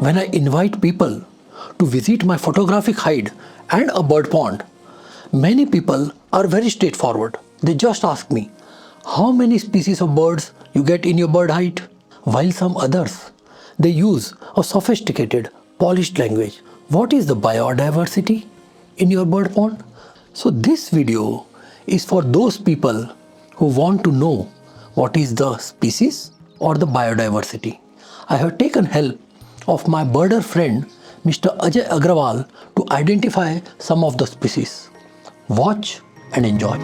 When I invite people to visit my photographic hide and a bird pond, many people are very straightforward. They just ask me, how many species of birds you get in your bird hide? While some others, they use a sophisticated, polished language. What is the biodiversity in your bird pond? So this video is for those people who want to know what is the species or the biodiversity. I have taken help of my birder friend Mr. Ajay Agrawal to identify some of the species. Watch and enjoy.